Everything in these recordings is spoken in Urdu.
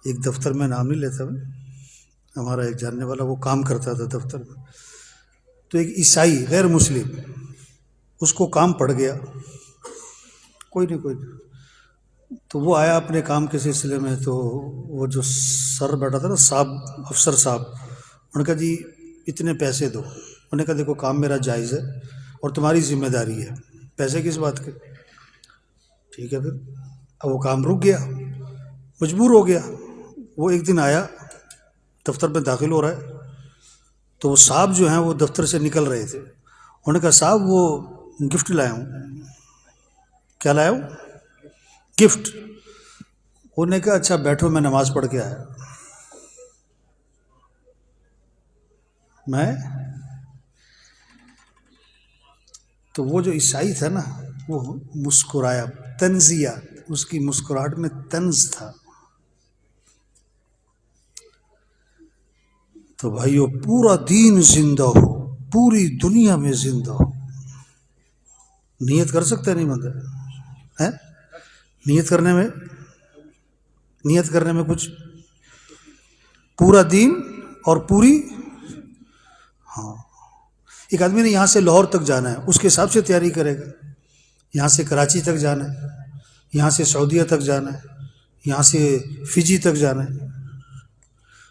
ایک دفتر میں نام نہیں لیتا میں، ہمارا ایک جاننے والا وہ کام کرتا تھا دفتر میں، تو ایک عیسائی غیر مسلم اس کو کام پڑ گیا، کوئی نہیں، تو وہ آیا اپنے کام کے سلسلے میں، تو وہ جو سر بیٹھا تھا نا صاحب، افسر صاحب، انہوں نے کہا جی اتنے پیسے دو، انہوں نے کہا دیکھو کام میرا جائز ہے اور تمہاری ذمہ داری ہے، پیسے کس بات کے، ٹھیک ہے پھر اب وہ کام رک گیا، مجبور ہو گیا۔ وہ ایک دن آیا دفتر میں داخل ہو رہا ہے، تو وہ صاحب جو ہیں وہ دفتر سے نکل رہے تھے، انہوں نے کہا صاحب وہ گفٹ لایا ہوں۔ کیا لایا ہوں؟ گفٹ۔ انہوں نے کہا اچھا بیٹھو میں نماز پڑھ کے آیا۔ میں تو وہ جو عیسائی تھا نا وہ مسکرایا، طنزیہ، اس کی مسکراہٹ میں طنز تھا۔ تو بھائیو پورا دین زندہ ہو، پوری دنیا میں زندہ ہو، نیت کر سکتا ہے نہیں بندہ ہے؟ نیت کرنے میں کچھ، پورا دین اور پوری، ہاں ایک آدمی نے یہاں سے لاہور تک جانا ہے، اس کے حساب سے تیاری کرے گا، یہاں سے کراچی تک جانا ہے، یہاں سے سعودیہ تک جانا ہے، یہاں سے فجی تک جانا ہے۔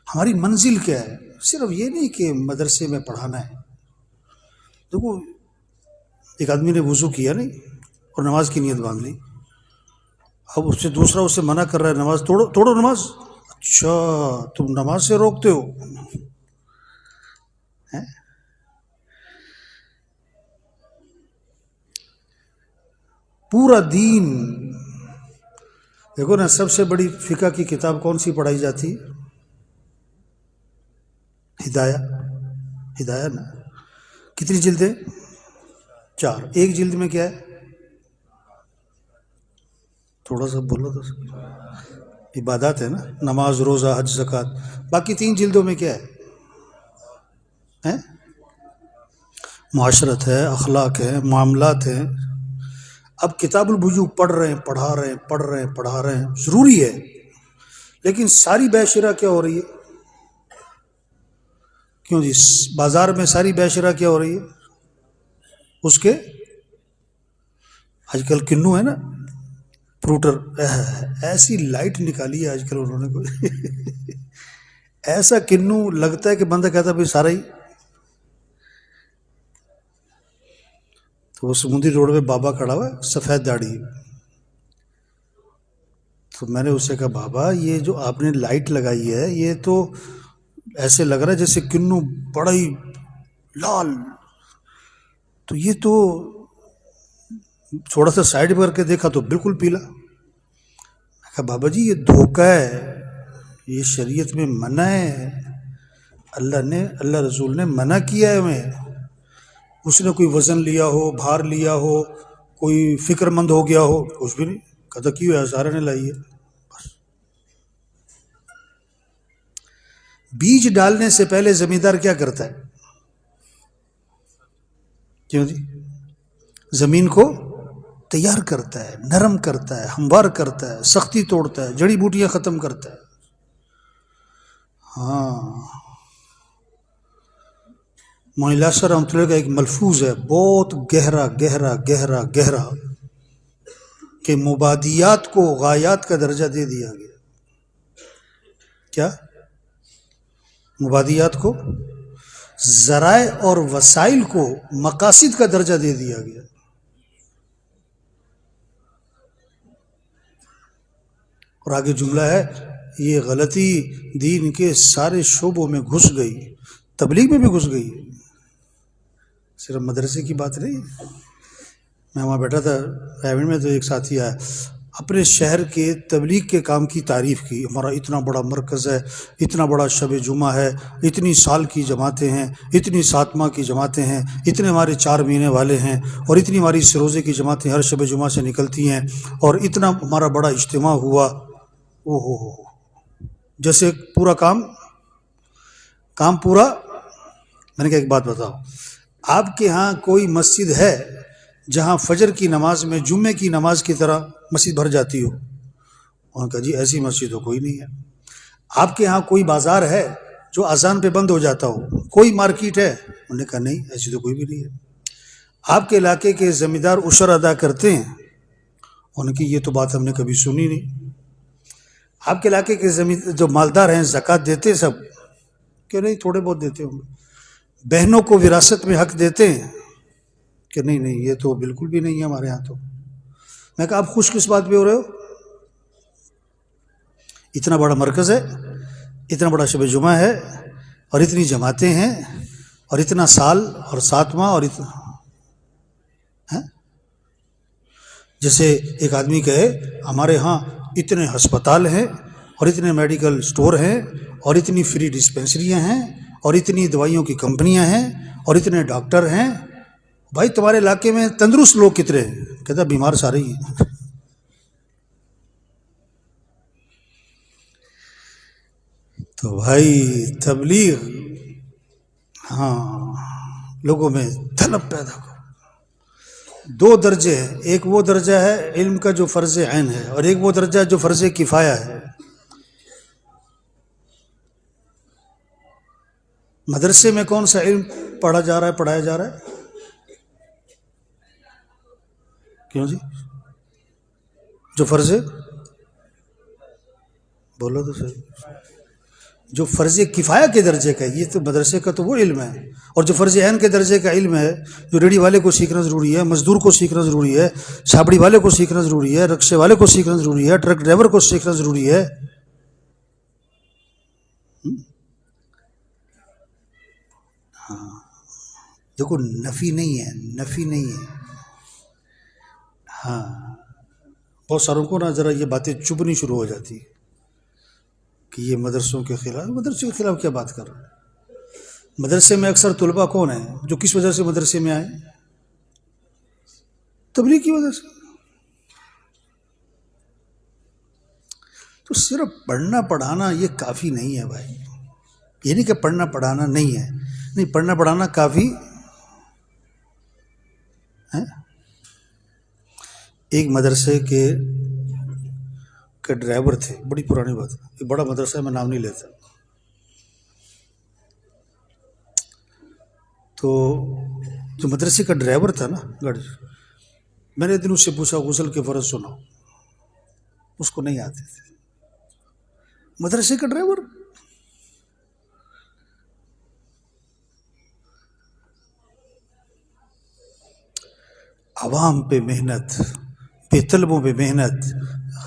ہماری منزل کیا ہے؟ صرف یہ نہیں کہ مدرسے میں پڑھانا ہے۔ دیکھو ایک آدمی نے وضو کیا نہیں اور نماز کی نیت باندھ لی، اب اس سے دوسرا اس سے منع کر رہا ہے نماز توڑو نماز، اچھا تم نماز سے روکتے ہو؟ پورا دین دیکھو نا، سب سے بڑی فقہ کی کتاب کون سی پڑھائی جاتی؟ ہدایہ نا۔ کتنی جلدیں؟ 4۔ ایک جلد میں کیا ہے؟ تھوڑا سا بولو تو، عبادات ہے نا، نماز، روزہ، حج، زکوٰۃ۔ باقی 3 جلدوں میں کیا ہے؟ معاشرت ہے، اخلاق ہے، معاملات ہیں۔ اب کتاب البیوع پڑھ رہے ہیں، ضروری ہے، لیکن ساری بیع شرع کیا ہو رہی ہے؟ کیوں جی بازار میں ساری بیع شرع کیا ہو رہی ہے؟ اس کے آج کل کنو ہے نا، پروٹر، ایسی لائٹ نکالی ہے آج کل انہوں نے کوئی ایسا کنو لگتا ہے کہ بندہ کہتا ہے بھائی سارا ہی۔ تو وہ سمندری روڈ پہ بابا کھڑا ہوا ہے، سفید داڑھی، تو میں نے اس سے کہا بابا یہ جو آپ نے لائٹ لگائی ہے یہ تو ایسے لگ رہا ہے جیسے کنو بڑا ہی لال، تو یہ تو تھوڑا سا سائڈ کر کے دیکھا تو بالکل پیلا۔ میں کہا بابا جی یہ دھوکہ ہے، یہ شریعت میں منع ہے، اللہ رسول نے منع کیا ہے ہمیں۔ اس نے کوئی وزن لیا ہو، بھار لیا ہو، کوئی فکر مند ہو گیا ہو، کچھ بھی نہیں، کہتا کیوں ہے سارے نے لائی ہے۔ بس بیج ڈالنے سے پہلے زمیندار کیا کرتا ہے؟ کیوں جی؟ زمین کو تیار کرتا ہے، نرم کرتا ہے، ہموار کرتا ہے، سختی توڑتا ہے، جڑی بوٹیاں ختم کرتا ہے۔ ہاں معلیٰ رحمۃ اللہ کا ایک ملفوظ ہے بہت گہرا گہرا گہرا گہرا، کہ مبادیات کو غایات کا درجہ دے دیا گیا۔ کیا؟ مبادیات کو، ذرائع اور وسائل کو مقاصد کا درجہ دے دیا گیا۔ اور آگے جملہ ہے، یہ غلطی دین کے سارے شعبوں میں گھس گئی، تبلیغ میں بھی گھس گئی، صرف مدرسے کی بات نہیں۔ میں وہاں بیٹھا تھا ایونٹ میں، تو ایک ساتھی آیا، اپنے شہر کے تبلیغ کے کام کی تعریف کی، ہمارا اتنا بڑا مرکز ہے، اتنا بڑا شب جمعہ ہے، اتنی سال کی جماعتیں ہیں، اتنی ساتواں کی جماعتیں ہیں، اتنے ہمارے 4 مہینے والے ہیں، اور اتنی ہماری سروزے کی جماعتیں ہر شب جمعہ سے نکلتی ہیں، اور اتنا ہمارا بڑا اجتماع ہوا۔ او ہو جیسے پورا کام پورا۔ میں نے کہا ایک بات بتاؤ، آپ کے ہاں کوئی مسجد ہے جہاں فجر کی نماز میں جمعے کی نماز کی طرح مسجد بھر جاتی ہو؟ انہوں نے کہا جی ایسی مسجد تو کوئی نہیں ہے۔ آپ کے ہاں کوئی بازار ہے جو اذان پہ بند ہو جاتا ہو؟ کوئی مارکیٹ ہے؟ انہوں نے کہا نہیں، ایسی تو کوئی بھی نہیں ہے۔ آپ کے علاقے کے زمیندار عشر ادا کرتے ہیں؟ انہوں نے کہا یہ تو بات ہم نے کبھی سنی نہیں۔ آپ کے علاقے کے جو مالدار ہیں زکوٰۃ دیتے سب؟ کہ نہیں، تھوڑے بہت دیتے ہوں گے۔ بہنوں کو وراثت میں حق دیتے ہیں؟ کہ نہیں نہیں، یہ تو بالکل بھی نہیں ہے ہمارے ہاں تو۔ میں کہا آپ خوش کس بات پہ ہو رہے ہو؟ اتنا بڑا مرکز ہے، اتنا بڑا شب جمعہ ہے، اور اتنی جماعتیں ہیں، اور اتنا سال اور 7 ماہ، اور اتنا جیسے ایک آدمی کہے ہمارے ہاں اتنے ہسپتال ہیں، اور اتنے میڈیکل سٹور ہیں، اور اتنی فری ڈسپینسریاں ہیں، اور اتنی دوائیوں کی کمپنیاں ہیں، اور اتنے ڈاکٹر ہیں۔ بھائی تمہارے علاقے میں تندرست لوگ کتنے ہیں؟ کہتا بیمار سارے ہی ہیں۔ تو بھائی تبلیغ، ہاں، لوگوں میں طلب پیدا کرو۔ 2 درجے ہیں، ایک وہ درجہ ہے علم کا جو فرض عین ہے، اور ایک وہ درجہ جو فرض کفایہ ہے۔ مدرسے میں کون سا علم پڑھا جا رہا ہے، پڑھایا جا رہا ہے؟ کیوں جی؟ جو فرض، بولو تو صحیح، جو فرض کفایہ کے درجے کا ہے، یہ تو مدرسے کا تو وہ علم ہے۔ اور جو فرض عین کے درجے کا علم ہے، جو ریڑھی والے کو سیکھنا ضروری ہے، مزدور کو سیکھنا ضروری ہے، چھابڑی والے کو سیکھنا ضروری ہے، رکشے والے کو سیکھنا ضروری ہے، ٹرک ڈرائیور کو سیکھنا ضروری ہے۔ ہاں، دیکھو نفی نہیں ہے، نفی نہیں ہے۔ ہاں، بہت ساروں کو نا ذرا یہ باتیں چبھنی شروع ہو جاتی ہے کہ یہ مدرسوں کے خلاف، مدرسے کے خلاف کیا بات کر رہا ہے؟ مدرسے میں اکثر طلباء کون ہیں جو کس وجہ سے مدرسے میں آئے؟ تبلیغ کی وجہ سے۔ تو صرف پڑھنا پڑھانا یہ کافی نہیں ہے بھائی، یہ نہیں کہ پڑھنا پڑھانا نہیں ہے، نہیں، پڑھنا پڑھانا کافی ہے۔ ایک مدرسے کے ڈرائیور تھے، بڑی پرانی بات ہے، ایک بڑا مدرسہ ہے، میں نام نہیں لیتا۔ تو جو مدرسے کا ڈرائیور تھا نا گاڑی، میں نے ایک دن اس سے پوچھا غسل کے فرض سناؤ، اس کو نہیں آتے تھے۔ مدرسے کا ڈرائیور، عوام پہ محنت، بے طلبوں پہ محنت،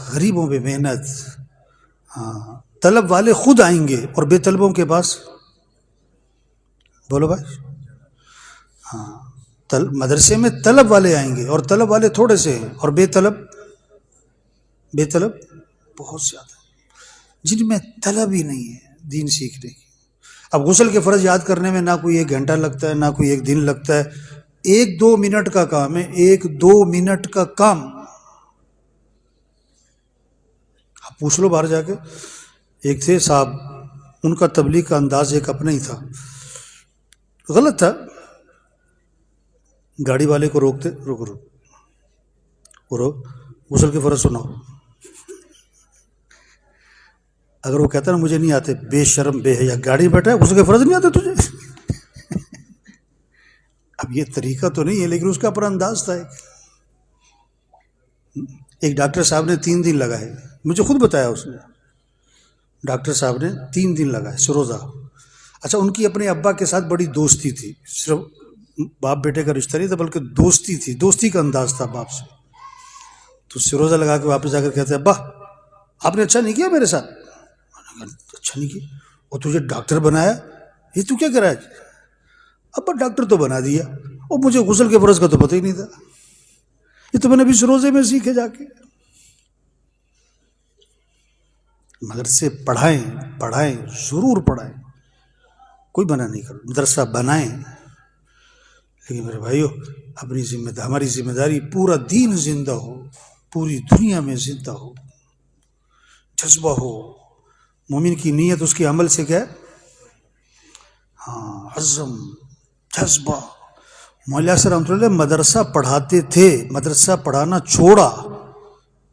غریبوں پہ محنت۔ ہاں، طلب والے خود آئیں گے اور بے طلبوں کے پاس، بولو بھائی، ہاں، مدرسے میں طلب والے آئیں گے، اور طلب والے تھوڑے سے ہیں، اور بے طلب بہت زیادہ، جن میں طلب ہی نہیں ہے دین سیکھنے کی۔ اب غسل کے فرض یاد کرنے میں نہ کوئی 1 گھنٹہ لگتا ہے، نہ کوئی 1 دن لگتا ہے، 1-2 منٹ کا کام ہے، 1-2 منٹ کا کام۔ آپ پوچھ لو باہر جا کے، ایک تھے صاحب، ان کا تبلیغ کا انداز ایک اپنا ہی تھا، غلط تھا۔ گاڑی والے کو روکتے، روک، غسل کے فرض سناؤ۔ اگر وہ کہتا نا مجھے نہیں آتے، بے شرم بے حیا، گاڑی میں بیٹھا ہے، غسل کے فرض نہیں آتے تجھے؟ اب یہ طریقہ تو نہیں ہے، لیکن اس کا اپنا انداز تھا۔ ایک ڈاکٹر صاحب نے 3 دن لگائے، مجھے خود بتایا اس نے، ڈاکٹر صاحب نے 3 دن لگائے سروزہ۔ اچھا، ان کی اپنے ابا کے ساتھ بڑی دوستی تھی، صرف باپ بیٹے کا رشتہ نہیں تھا بلکہ دوستی تھی، دوستی کا انداز تھا باپ سے۔ تو سروزہ لگا کے واپس جا کر کہتے ہیں ابا آپ نے اچھا نہیں کیا میرے ساتھ۔ اچھا نہیں کیا؟ اور تجھے ڈاکٹر بنایا، یہ تو کیا کرا ہے؟ ابا ڈاکٹر تو بنا دیا، اور مجھے غسل کے فرض کا تو پتہ ہی نہیں تھا، یہ تو میں نے ابھی سروزے میں سیکھے جا کے۔ مدرسے پڑھائیں ضرور پڑھائیں، کوئی منع نہیں کر، مدرسہ بنائیں، لیکن میرے بھائیو ہماری ذمہ داری پورا دین زندہ ہو، پوری دنیا میں زندہ ہو، جذبہ ہو۔ مومن کی نیت اس کے عمل سے کیا ہے؟ ہاں، عزم، جذبہ۔ مولانا صاحب رحمۃ اللہ مدرسہ پڑھاتے تھے، مدرسہ پڑھانا چھوڑا،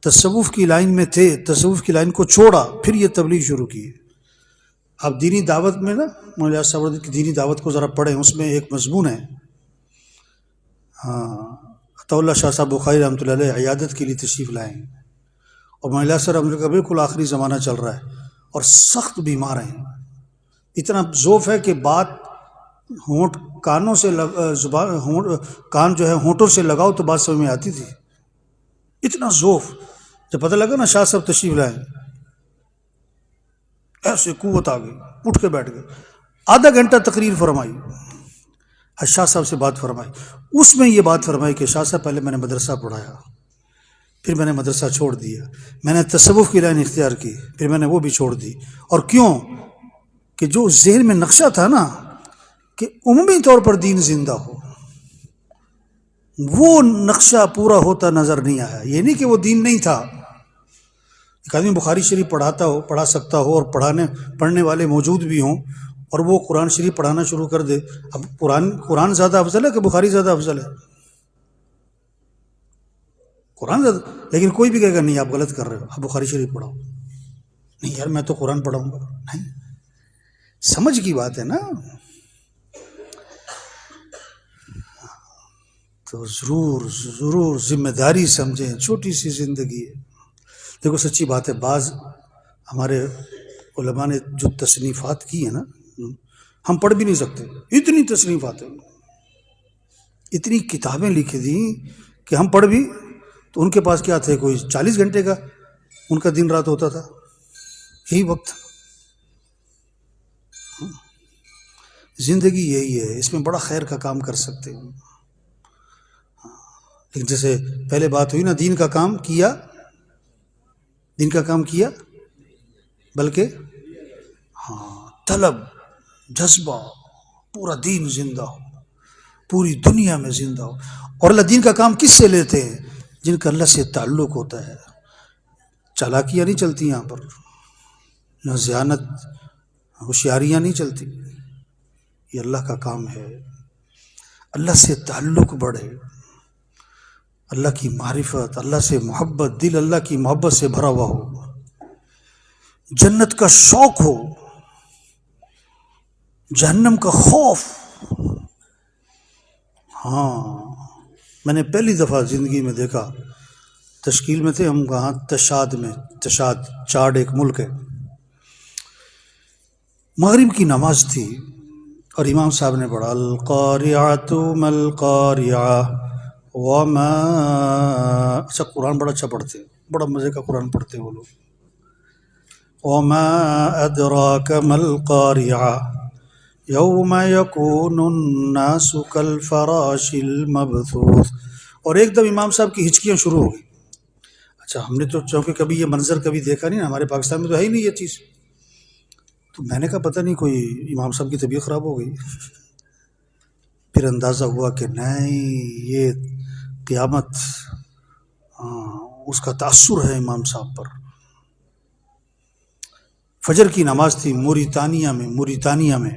تصوف کی لائن میں تھے، تصوف کی لائن کو چھوڑا، پھر یہ تبلیغ شروع کی۔ آپ دینی دعوت میں نا مولانا صاحب کی دینی دعوت کو ذرا پڑھیں، اس میں ایک مضمون ہے، عطا اللہ شاہ صاحب بخاری رحمۃ اللہ علیہ عیادت کے لیے تشریف لائیں، اور مولانا صاحب رحمۃ اللہ کا بالکل آخری زمانہ چل رہا ہے اور سخت بیمار ہیں، اتنا ضعف ہے کہ بات ہونٹ کانوں سے کان جو ہے ہونٹوں سے لگاؤ تو بات سمجھ میں آتی تھی، اتنا ضعف۔ جب پتہ لگا نا شاہ صاحب تشریف لائیں، ایسے قوت آ گئی، اٹھ کے بیٹھ گئے، آدھا گھنٹہ تقریر فرمائی، شاہ صاحب سے بات فرمائی، اس میں یہ بات فرمائی کہ شاہ صاحب پہلے میں نے مدرسہ پڑھایا، پھر میں نے مدرسہ چھوڑ دیا، میں نے تصوف کی لائن اختیار کی، پھر میں نے وہ بھی چھوڑ دی، اور کیوں کہ جو ذہن میں نقشہ تھا نا کہ عمومی طور پر دین زندہ ہو، وہ نقشہ پورا ہوتا نظر نہیں آیا۔ یہ نہیں کہ وہ دین نہیں تھا، ایک آدمی بخاری شریف پڑھاتا ہو، پڑھا سکتا ہو، اور پڑھنے والے موجود بھی ہوں، اور وہ قرآن شریف پڑھانا شروع کر دے، اب قرآن زیادہ افضل ہے کہ بخاری زیادہ افضل ہے؟ قرآن زیادہ، لیکن کوئی بھی کہے گا نہیں آپ غلط کر رہے ہو، آپ بخاری شریف پڑھاؤ۔ نہیں یار میں تو قرآن پڑھاؤں گا، نہیں، سمجھ کی بات ہے نا۔ تو ضرور ذمہ داری سمجھیں، چھوٹی سی زندگی ہے۔ دیکھو سچی بات ہے، بعض ہمارے علماء نے جو تصنیفات کی ہیں نا، ہم پڑھ بھی نہیں سکتے، اتنی تصنیفات ہیں، اتنی کتابیں لکھی دیں کہ ہم پڑھ بھی، تو ان کے پاس کیا تھے، کوئی 40 گھنٹے کا ان کا دن رات ہوتا تھا، یہی وقت۔ زندگی یہی ہے، اس میں بڑا خیر کا کام کر سکتے ہیں، لیکن جیسے پہلے بات ہوئی نا، دین کا کام کیا، دین کا کام کیا، بلکہ طلب، جذبہ، پورا دین زندہ ہو، پوری دنیا میں زندہ ہو۔ اور اللہ دین کا کام کس سے لیتے ہیں؟ جن کا اللہ سے تعلق ہوتا ہے۔ چالاکیاں نہیں چلتی یہاں پر، نہ ذہانت، ہوشیاریاں نہیں چلتی، یہ اللہ کا کام ہے۔ اللہ سے تعلق بڑھے، اللہ کی معرفت، اللہ سے محبت، دل اللہ کی محبت سے بھرا ہوا ہو، جنت کا شوق ہو، جہنم کا خوف۔ میں نے پہلی دفعہ زندگی میں دیکھا، تشکیل میں تھے ہم، کہاں، تشاد میں، تشاد چاڈ ایک ملک ہے، مغرب کی نماز تھی اور امام صاحب نے پڑھا القاریعۃ ما القاریعہ وما، اچھا قرآن بڑا اچھا پڑھتے، بڑا مزے کا قرآن پڑھتے وہ لوگ، وما ادراک ما القاریعہ یوم یکون الناس کالفراش المبثوث۔ اور ایک دم امام صاحب کی ہچکیاں شروع ہو گئی۔ اچھا ہم نے تو چونکہ کبھی یہ منظر کبھی دیکھا نہیں نا، ہمارے پاکستان میں تو ہے ہی نہیں یہ چیز، تو میں نے کہا پتہ نہیں کوئی امام صاحب کی طبیعت خراب ہو گئی۔ پھر اندازہ ہوا کہ نہیں، یہ قیامت، اس کا تاثر ہے امام صاحب پر۔ فجر کی نماز تھی موریتانیہ میں،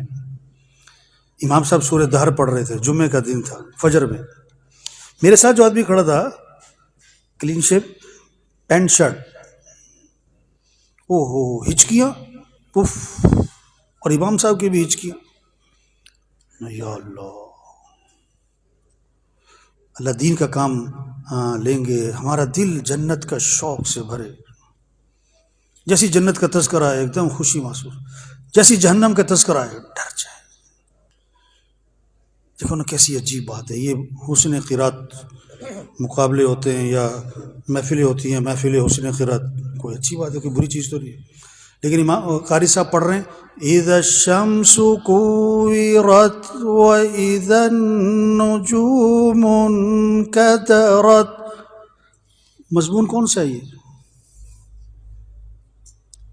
امام صاحب سورہ دہر پڑھ رہے تھے، جمعے کا دن تھا، فجر میں۔ میرے ساتھ جو آدمی کھڑا تھا، کلین شیپ، پینٹ شرٹ، ہچکیاں، پف، اور امام صاحب کی بھی ہچکیاں۔ یا اللہ، اللہ دین کا کام لیں گے، ہمارا دل جنت کا شوق سے بھرے، جیسی جنت کا تذکرہ ہے ایک دم خوشی محسوس، جیسی جہنم کا تذکرہ ہے ڈر جائے۔ دیکھو نا کیسی عجیب بات ہے، یہ حسن قرات مقابلے ہوتے ہیں یا محفلیں ہوتی ہیں، محفل حسن قرات، کوئی اچھی بات ہے، کوئی بری چیز تو نہیں ہے، لیکن امام قاری صاحب پڑھ رہے ہیں اذا الشمس کوورت واذا النجوم انکدرت۔ مضمون کون سا ہے یہ؟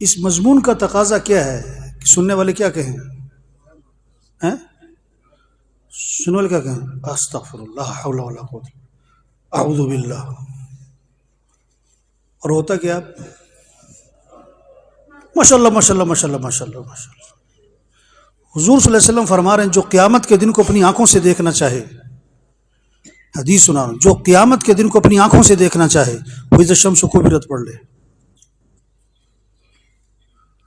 اس مضمون کا تقاضا کیا ہے کہ سننے والے کیا کہیں؟ سننے والے کیا کہیں؟ استغفر اللہ حول ولا قوت اعوذ باللہ۔ اور ہوتا کیا؟ ماشاء اللہ ماشاء اللہ ماشاء اللہ ماشاء اللہ ماشاء اللہ۔ حضور صلی اللہ علیہ وسلم فرما رہے ہیں جو قیامت کے دن کو اپنی آنکھوں سے دیکھنا چاہے، حدیث سنا رہا ہوں، جو قیامت کے دن کو اپنی آنکھوں سے دیکھنا چاہے وہ اذا الشمس کوورت پڑھ لے،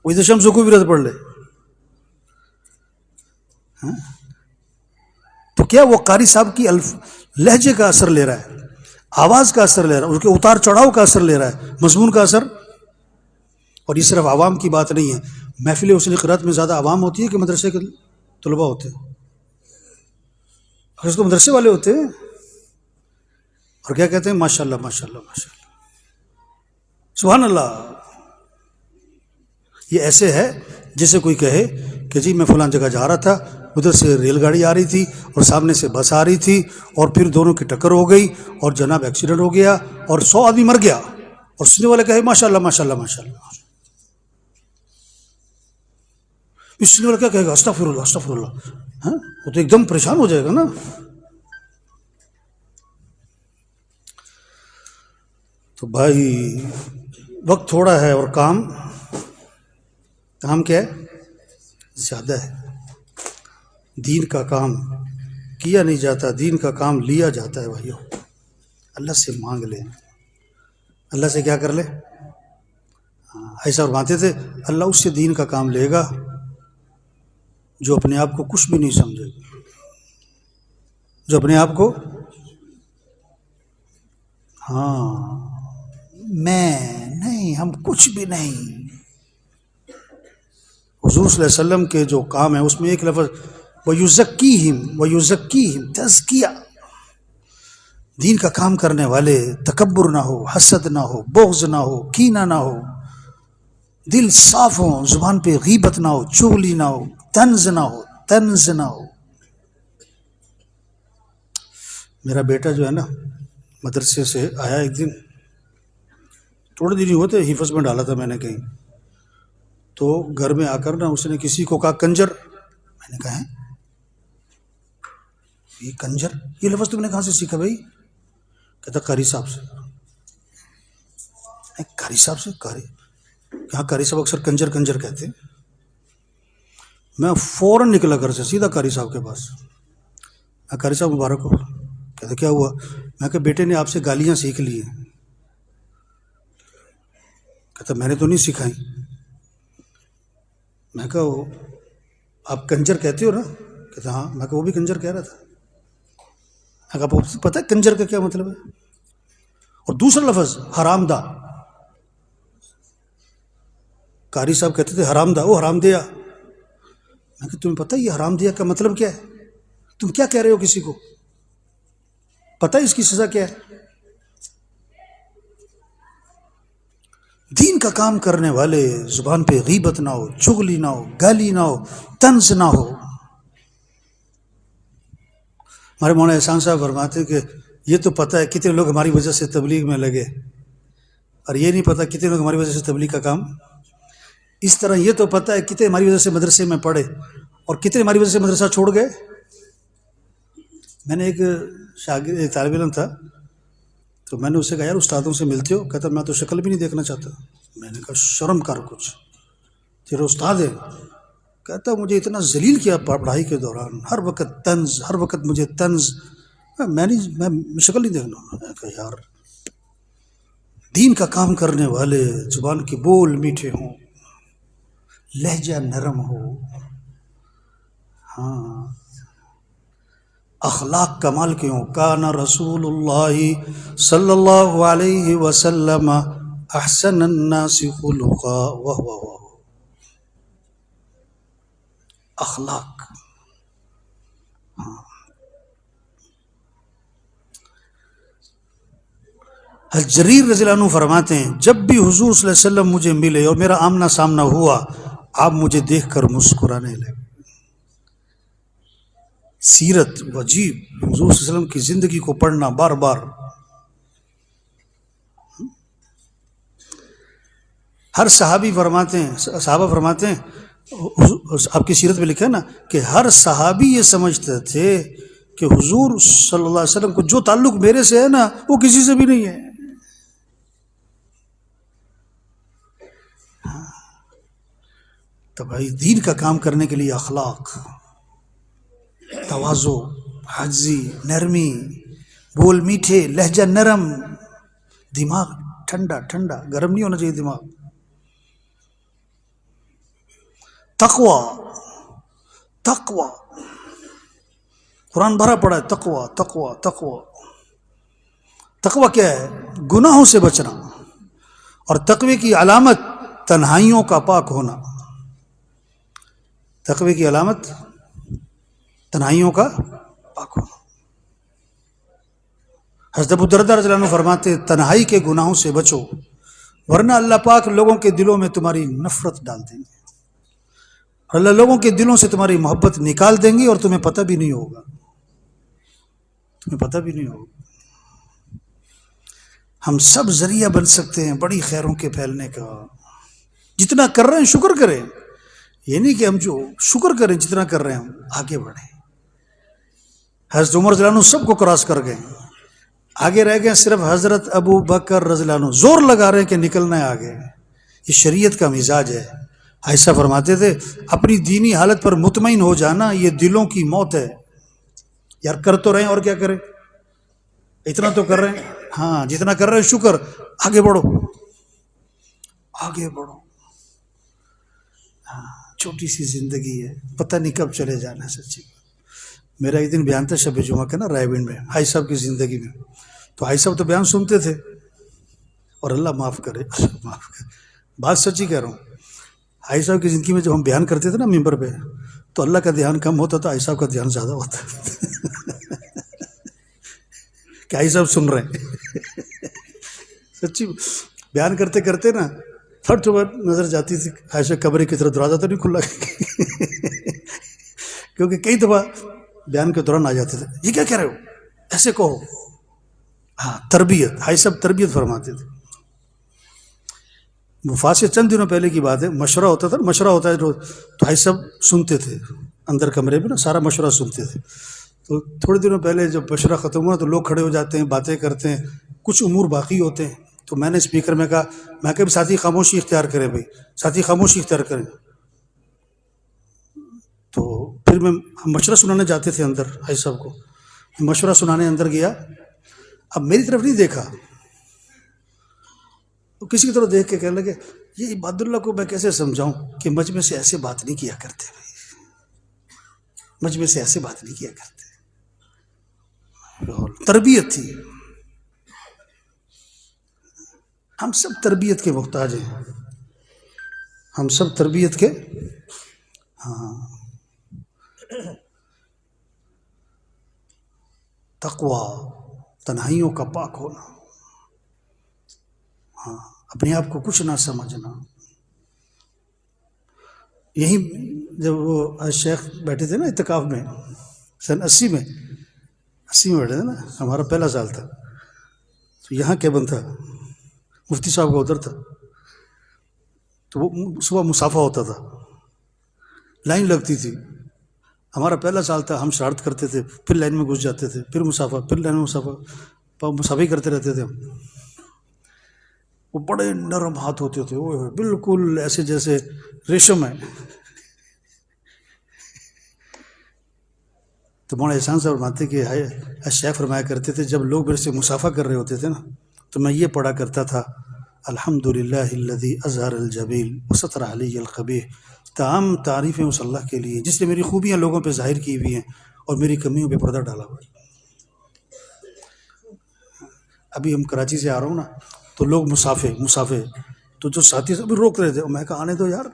وہ اذا الشمس کوورت پڑھ لے۔ تو کیا وہ قاری صاحب کی لہجے کا اثر لے رہا ہے، آواز کا اثر لے رہا ہے، اس کے اتار چڑھاؤ کا اثر لے رہا ہے، مضمون کا اثر؟ اور یہ صرف عوام کی بات نہیں ہے، محفل حسن قرأت میں زیادہ عوام ہوتی ہے کہ مدرسے کے طلباء ہوتے ہیں؟ تو مدرسے والے ہوتے ہیں، اور کیا کہتے ہیں؟ ماشاء اللہ ماشاء اللہ ماشاء اللہ، سبحان اللہ۔ یہ ایسے ہے جیسے کوئی کہے کہ جی میں فلاں جگہ جا رہا تھا، ادھر سے ریل گاڑی آ رہی تھی اور سامنے سے بس آ رہی تھی، اور پھر دونوں کی ٹکر ہو گئی اور جناب ایکسیڈنٹ ہو گیا اور 100 آدمی مر گیا، اور سننے والے کہے ماشاء اللہ ماشاء اللہ ماشاء اللہ۔ اس سننے والا کیا کہے گا؟ استغفر اللہ استغفر اللہ، ہاں وہ تو ایک دم پریشان ہو جائے گا نا۔ تو بھائی وقت تھوڑا ہے اور کام کیا ہے؟ زیادہ ہے۔ دین کا کام کیا نہیں جاتا، دین کا کام لیا جاتا ہے بھائیو۔ اللہ سے مانگ لیں، اللہ سے کیا کر لے؟ ایسا فرماتے تھے اللہ اس سے دین کا کام لے گا جو اپنے آپ کو کچھ بھی نہیں سمجھے گا، جو اپنے آپ کو میں نہیں، ہم کچھ بھی نہیں۔ حضور صلی اللہ علیہ وسلم کے جو کام ہے اس میں ایک لفظ وَيُزَكِّيهِمْ تزکیہ۔ دین کا کام کرنے والے تکبر نہ ہو، حسد نہ ہو، بغض نہ ہو، کینہ نہ ہو، دل صاف ہو، زبان پہ غیبت نہ ہو، چغلی نہ ہو، طنز نہ ہو۔ میرا بیٹا جو ہے نا مدرسے سے آیا ایک دن، تھوڑے دن ہی ہوتے، حفظ میں ڈالا تھا میں نے کہیں، تو گھر میں آ کر نا اس نے کسی کو کہا کنجر۔ میں نے کہا ہے یہ کنجر، یہ لفظ تم نے کہاں سے سیکھا بھائی؟ کہتا قاری صاحب سے۔ قاری صاحب سے؟ یہاں قاری صاحب اکثر کنجر کنجر کہتے ہیں۔ میں فوراً نکلا گھر سے سیدھا قاری صاحب کے پاس۔ میں قاری صاحب مبارک ہو۔ کہتے کیا ہوا؟ میں کہا بیٹے نے آپ سے گالیاں سیکھ لی ہیں۔ کہتا میں نے تو نہیں سکھائی۔ میں کہا آپ کنجر کہتے ہو نا؟ کہتا ہاں۔ میں کہا وہ بھی کنجر کہہ رہا تھا۔ میں کہا آپ کو پتہ ہے کنجر کا کیا مطلب ہے؟ اور دوسرا لفظ حرام دہ، قاری صاحب کہتے تھے حرام دہ، وہ حرام دیا۔ میں کہا تمہیں پتہ ہے یہ حرام دیا کا مطلب کیا ہے؟ تم کیا کہہ رہے ہو کسی کو؟ پتہ ہے اس کی سزا کیا ہے؟ دین کا کام کرنے والے زبان پہ غیبت نہ ہو، چغلی نہ ہو، گالی نہ ہو، طنز نہ ہو۔ ہمارے مولانا احسان صاحب فرماتے ہیں کہ یہ تو پتہ ہے کتنے لوگ ہماری وجہ سے تبلیغ میں لگے، اور یہ نہیں پتہ کتنے لوگ ہماری وجہ سے تبلیغ کا کام، اس طرح یہ تو پتہ ہے کتنے ہماری وجہ سے مدرسے میں پڑھے اور کتنے ہماری وجہ سے مدرسہ چھوڑ گئے۔ میں نے ایک شاگرد، ایک طالب علم تھا، تو میں نے اسے کہا یار استادوں سے ملتے ہو؟ کہتا میں تو شکل بھی نہیں دیکھنا چاہتا۔ میں نے کہا شرم کر کچھ، تیرے استاد ہے۔ کہتا مجھے اتنا ذلیل کیا پڑھائی کے دوران، ہر وقت طنز، ہر وقت مجھے طنز، میں شکل نہیں دیکھنا۔ میں نے کہا یار دین کا کام کرنے والے زبان کے بول میٹھے ہوں، لہجہ نرم ہو، ہاں اخلاق کمال کے ہوں۔ کان رسول اللہ صلی اللہ علیہ وسلم احسن الناس خلقا وهو اخلاق۔ جریر رضی اللہ عنہ فرماتے ہیں جب بھی حضور صلی اللہ علیہ وسلم مجھے ملے اور میرا آمنا سامنا ہوا، آپ مجھے دیکھ کر مسکرانے لگے۔ سیرت وجیب حضور صلی اللہ علیہ وسلم کی زندگی کو پڑھنا بار بار، ہر صحابی فرماتے ہیں، صحابہ فرماتے ہیں، آپ کی سیرت میں لکھا ہے نا کہ ہر صحابی یہ سمجھتے تھے کہ حضور صلی اللہ علیہ وسلم کو جو تعلق میرے سے ہے نا وہ کسی سے بھی نہیں ہے۔ تو بھائی دین کا کام کرنے کے لیے اخلاق، تواضع، عاجزی، نرمی، بول میٹھے، لہجہ نرم، دماغ ٹھنڈا ٹھنڈا، گرم نہیں ہونا چاہیے دماغ، تقوی، قرآن بھرا پڑا ہے تقوی تقوی تقوی. تقوی کیا ہے؟ گناہوں سے بچنا. اور تقوی کی علامت تنہائیوں کا پاک ہونا. تقوی کی علامت تنہائیوں کا پاک ہونا. حضرت ابو درداء رضی اللہ عنہ فرماتے ہیں تنہائی کے گناہوں سے بچو ورنہ اللہ پاک لوگوں کے دلوں میں تمہاری نفرت ڈال دیں گے. اللہ لوگوں کے دلوں سے تمہاری محبت نکال دیں گی اور تمہیں پتہ بھی نہیں ہوگا. تمہیں پتہ بھی نہیں ہوگا. ہم سب ذریعہ بن سکتے ہیں بڑی خیروں کے پھیلنے کا. جتنا کر رہے ہیں شکر کریں. یہ نہیں کہ ہم جو شکر کریں جتنا کر رہے ہیں ہم آگے بڑھیں. حضرت عمر رضی اللہ عنہ سب کو کراس کر گئے. آگے رہ گئے صرف حضرت ابو بکر رضی اللہ عنہ زور لگا رہے ہیں کہ نکلنا ہے آگے. یہ شریعت کا مزاج ہے. ایسا فرماتے تھے اپنی دینی حالت پر مطمئن ہو جانا یہ دلوں کی موت ہے. یار کر تو رہے ہیں اور کیا کریں. اتنا تو کر رہے ہیں. ہاں جتنا کر رہے ہیں شکر. آگے بڑھو آگے بڑھو. ہاں چھوٹی سی زندگی ہے پتہ نہیں کب چلے جانا ہے. سچی میرا ایک دن بیان تھا شب جمعہ کا نا رائے گنج میں حاجی صاحب کی زندگی میں. تو حاجی صاحب تو بیان سنتے تھے اور اللہ معاف کرے معاف کرے بات سچی کہہ رہا ہوں. حاجی صاحب کی زندگی میں جب ہم بیان کرتے تھے نا ممبر پہ تو اللہ کا دھیان کم ہوتا تھا حاجی صاحب کا دھیان زیادہ ہوتا کہ حاجی صاحب سن رہے ہیں. سچی بیان کرتے کرتے نا پھٹ تو نظر جاتی تھی حاجی صاحب کمرے کی طرف. دروازہ تو نہیں کھلا کیونکہ کئی دفعہ بیان کے دوران آ جاتے تھے یہ کیا کہہ رہے ہو ایسے کہو. ہاں تربیت. حاجی صاحب تربیت فرماتے تھے. وفات سے چند دنوں پہلے کی بات ہے. مشورہ ہوتا تھا مشورہ ہوتا ہے روز تو حاجی صاحب سنتے تھے اندر کمرے میں نا سارا مشورہ سنتے تھے. تو تھوڑے دنوں پہلے جب مشورہ ختم ہوا تو لوگ کھڑے ہو جاتے ہیں باتیں کرتے ہیں کچھ امور باقی ہوتے ہیں. تو میں نے اسپیکر میں کہا میں کہ ساتھی خاموشی اختیار کریں بھائی ساتھی خاموشی اختیار کریں. تو پھر ہم مشورہ سنانے جاتے تھے اندر. حاجی صاحب کو مشورہ سنانے اندر گیا. اب میری طرف نہیں دیکھا تو کسی کی طرف دیکھ کے کہنے لگے یہ عباد اللہ کو میں کیسے سمجھاؤں کہ مجمع سے ایسے بات نہیں کیا کرتے بھائی. مجمع سے ایسے بات نہیں کیا کرتے. تربیت تھی. ہم سب تربیت کے محتاج ہیں. ہم سب تربیت کے. ہاں تقوی تنہائیوں کا پاک ہونا. ہاں اپنے آپ کو کچھ نہ سمجھنا. یہی جب وہ شیخ بیٹھے تھے نا اعتکاف میں سن 80 میں بیٹھے تھے نا ہمارا پہلا سال تھا. تو یہاں کیبن تھا مفتی صاحب کا ادھر تھا. تو وہ صبح مسافہ ہوتا تھا لائن لگتی تھی. ہمارا پہلا سال تھا ہم شرارت کرتے تھے پھر لائن میں گھس جاتے تھے پھر مسافہ پھر لائن میں مسافہ ہی کرتے رہتے تھے ہم. وہ بڑے نرم ہاتھ ہوتے تھے وہ بالکل ایسے جیسے ریشم ہے. تو مولانا احسان صاحب فرماتے کہ شیخ فرمایا کرتے تھے جب لوگ میرے سے مسافہ کر رہے ہوتے تھے نا تو میں یہ پڑھا کرتا تھا الحمدللہ الذی اظہر الجمیل وستر علی القبیح. تمام تعریفیں اس اللہ کے لیے جس نے میری خوبیاں لوگوں پہ ظاہر کی ہوئی ہیں اور میری کمیوں پہ پردہ ڈالا ہوا ہے. ابھی ہم کراچی سے آ رہا ہوں نا تو لوگ مسافے تو جو ساتھی سے بھی روک رہے تھے میں کہا آنے دو یار.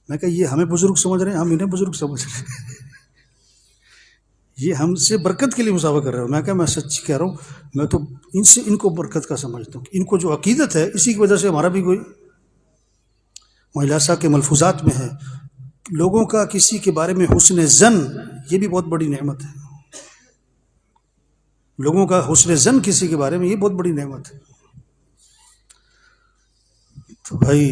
میں کہا یہ ہمیں بزرگ سمجھ رہے ہیں ہم انہیں بزرگ سمجھ رہے ہیں. یہ ہم سے برکت کے لیے مسافہ کر رہے ہو. میں کہا میں سچ کہہ رہا ہوں میں تو ان کو برکت کا سمجھتا ہوں. ان کو جو عقیدت ہے اسی کی وجہ سے ہمارا بھی کوئی. مولانا صاحب کے ملفوظات میں ہے لوگوں کا کسی کے بارے میں حسن ظن یہ بھی بہت بڑی نعمت ہے. لوگوں کا حسن ظن کسی کے بارے میں یہ بہت بڑی نعمت ہے. تو بھائی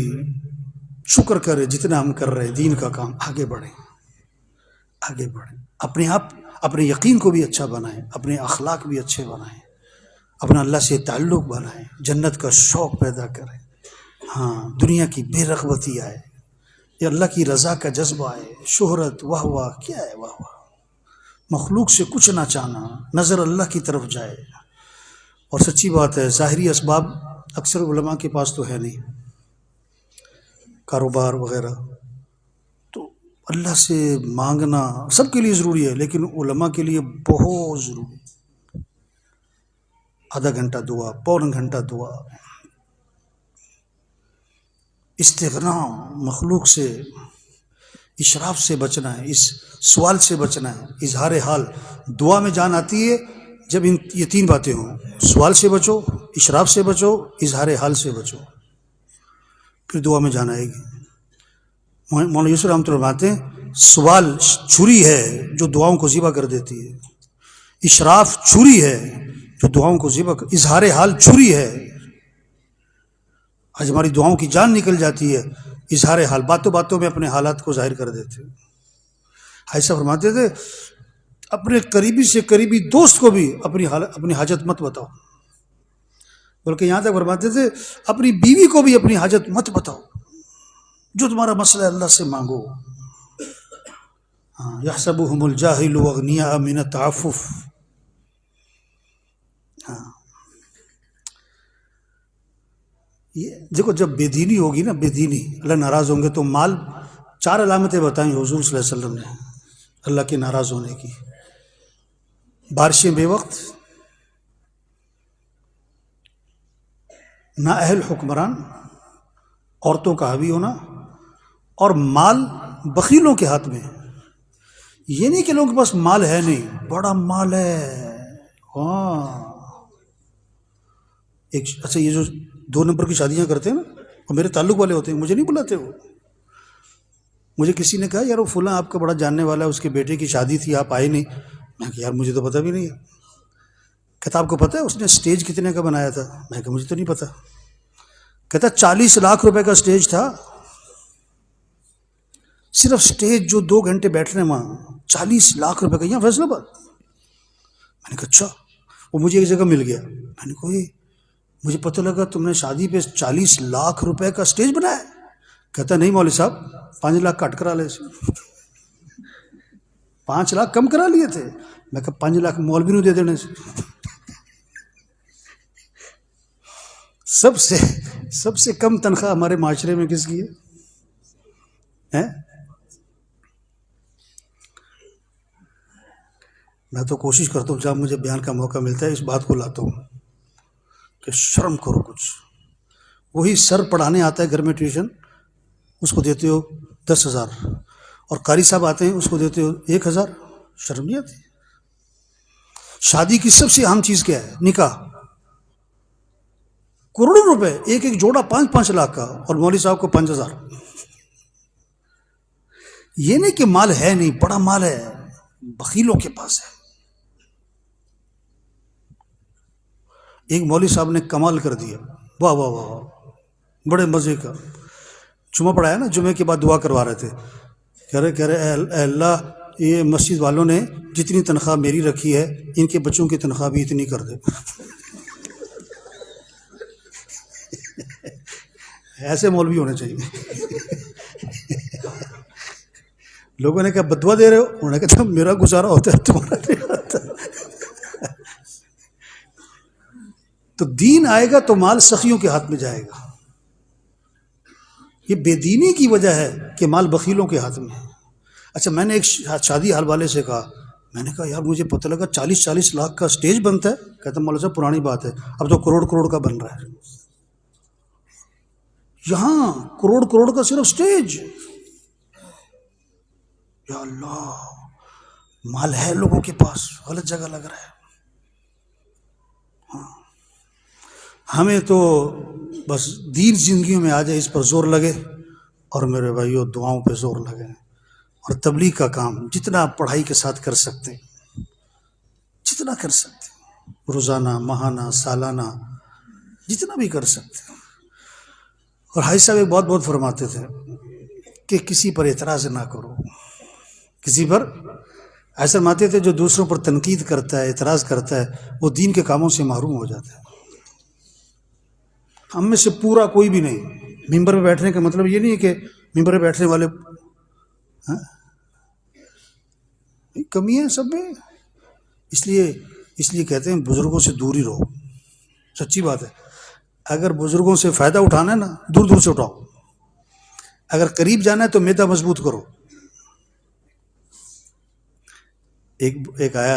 شکر کرے جتنا ہم کر رہے ہیں دین کا کام. آگے بڑھیں آگے بڑھیں. اپنے آپ اپنے یقین کو بھی اچھا بنائیں اپنے اخلاق بھی اچھے بنائیں اپنا اللہ سے تعلق بنائیں جنت کا شوق پیدا کریں. ہاں دنیا کی بے رغبتی آئے یا اللہ کی رضا کا جذبہ آئے. شہرت واہ واہ کیا ہے واہ واہ. مخلوق سے کچھ نہ چاہنا نظر اللہ کی طرف جائے. اور سچی بات ہے ظاہری اسباب اکثر علماء کے پاس تو ہے نہیں کاروبار وغیرہ. تو اللہ سے مانگنا سب کے لیے ضروری ہے، لیکن علماء کے لیے بہت ضروری ہے۔ آدھا گھنٹہ دعا، پون گھنٹہ دعا، استغنا، مخلوق سے اشراف سے بچنا ہے، اس سوال سے بچنا ہے، اظہار حال۔ دعا میں جان آتی ہے جب یہ تین باتیں ہوں، سوال سے بچو، اشراف سے بچو، اظہار حال سے بچو، پھر دعا میں جان آئے گی۔ مولانا یوسف رحمۃ اللہ فرماتے ہیں سوال چھری ہے جو دعاؤں کو ذبح کر دیتی ہے، اشراف چھری ہے جو دعاؤں کو ذبح کر، اظہار حال چھری ہے، آج ہماری دعاؤں کی جان نکل جاتی ہے، اظہار حال، باتوں باتوں میں اپنے حالات کو ظاہر کر دیتے۔ ایسا فرماتے تھے اپنے قریبی سے قریبی دوست کو بھی اپنی حاجت مت بتاؤ، بلکہ یہاں تک فرماتے تھے اپنی بیوی کو بھی اپنی حاجت مت بتاؤ، جو تمہارا مسئلہ ہے اللہ سے مانگو۔ یحسبهم الجاہل اغنیاء من التعفف۔ یہ دیکھو جب بے دینی ہوگی نا، بے دینی، اللہ ناراض ہوں گے تو مال، چار علامتیں بتائیں حضور صلی اللہ علیہ وسلم نے اللہ کے ناراض ہونے کی: بارشیں بے وقت، نااہل حکمران، عورتوں کا حاوی ہونا، اور مال بخیلوں کے ہاتھ میں۔ یہ نہیں کہ لوگوں کے پاس مال ہے نہیں، بڑا مال ہے، ہاں۔ اچھا یہ جو 2 نمبر کی شادیاں کرتے ہیں نا، وہ میرے تعلق والے ہوتے ہیں، مجھے نہیں بلاتے وہ۔ مجھے کسی نے کہا یار وہ فلاں آپ کا بڑا جاننے والا ہے، اس کے بیٹے کی شادی تھی، آپ آئے نہیں۔ میں کہا یار مجھے تو پتہ بھی نہیں ہے۔ کہتا آپ کو پتہ ہے اس نے سٹیج کتنے کا بنایا تھا؟ میں کہا مجھے تو نہیں پتہ۔ کہتا 40 لاکھ روپے کا سٹیج تھا، صرف سٹیج جو 2 گھنٹے بیٹھنے وہاں 40 لاکھ روپے کا، یہاں فیصلہ آباد۔ میں نے کہا اچھا۔ وہ مجھے ایک جگہ مل گیا، میں نے کہا یہ مجھے پتہ لگا تم نے شادی پہ 40 لاکھ روپے کا سٹیج بنایا۔ کہتا نہیں مولوی صاحب 5 لاکھ کٹ کرا لے، 5 لاکھ کم کرا لیے تھے۔ میں کہا 5 لاکھ مولوی نو دے دینے سے۔ سب سے کم تنخواہ ہمارے معاشرے میں کس کی ہے؟ میں تو کوشش کرتا ہوں جب مجھے بیان کا موقع ملتا ہے اس بات کو لاتا ہوں کہ شرم کرو کچھ۔ وہی سر پڑھانے آتا ہے گھر میں ٹیوشن، اس کو دیتے ہو 10,000، اور قاری صاحب آتے ہیں اس کو دیتے ہو 1,000۔ شرم نہیں آتی؟ شادی کی سب سے اہم چیز کیا ہے؟ نکاح، کروڑوں روپے، ایک جوڑا 5-5 لاکھ کا، اور مولوی صاحب کو 5,000۔ یہ نہیں کہ مال ہے نہیں، بڑا مال ہے، بخیلوں کے پاس ہے۔ ایک مولوی صاحب نے کمال کر دیا، واہ واہ واہ واہ، بڑے مزے کا۔ جمعہ پڑھایا نا، جمعے کے بعد دعا کروا رہے تھے، کہہ رہے اے اللہ یہ مسجد والوں نے جتنی تنخواہ میری رکھی ہے ان کے بچوں کی تنخواہ بھی اتنی کر دے۔ ایسے مولوی ہونے چاہیے۔ لوگوں نے کہا بدوا دے رہے ہو؟ انہوں نے کہا میرا گزارا ہوتا ہے تمہارا نہیں ہوتا۔ تو دین آئے گا تو مال سخیوں کے ہاتھ میں جائے گا۔ یہ بے دینی کی وجہ ہے کہ مال بخیلوں کے ہاتھ میں ہے۔ اچھا میں نے ایک شادی حال والے سے کہا، میں نے کہا یار مجھے پتہ لگا 40 لاکھ کا سٹیج بنتا ہے۔ کہتا مولانا صاحب پرانی بات ہے، اب تو کروڑ کا بن رہا ہے۔ یہاں کروڑ کا صرف سٹیج۔ یا اللہ، مال ہے لوگوں کے پاس، غلط جگہ لگ رہا ہے۔ ہمیں تو بس دین زندگیوں میں آ جائے اس پر زور لگے، اور میرے بھائیوں دعاؤں پہ زور لگے، اور تبلیغ کا کام جتنا آپ پڑھائی کے ساتھ کر سکتے ہیں، جتنا کر سکتے ہیں، روزانہ، ماہانہ، سالانہ، جتنا بھی کر سکتے ہیں۔ اور حاجی صاحب ایک بہت فرماتے تھے کہ کسی پر اعتراض نہ کرو، کسی پر ایسا فرماتے تھے جو دوسروں پر تنقید کرتا ہے، اعتراض کرتا ہے، وہ دین کے کاموں سے محروم ہو جاتا ہے۔ ہم میں سے پورا کوئی بھی نہیں۔ ممبر پہ بیٹھنے کا مطلب یہ نہیں ہے کہ ممبر پہ بیٹھنے والے کمی ہے سب میں، اس لیے کہتے ہیں بزرگوں سے دور ہی رہو۔ سچی بات ہے، اگر بزرگوں سے فائدہ اٹھانا ہے نا، دور سے اٹھاؤ۔ اگر قریب جانا ہے تو میدا مضبوط کرو، ایک آیا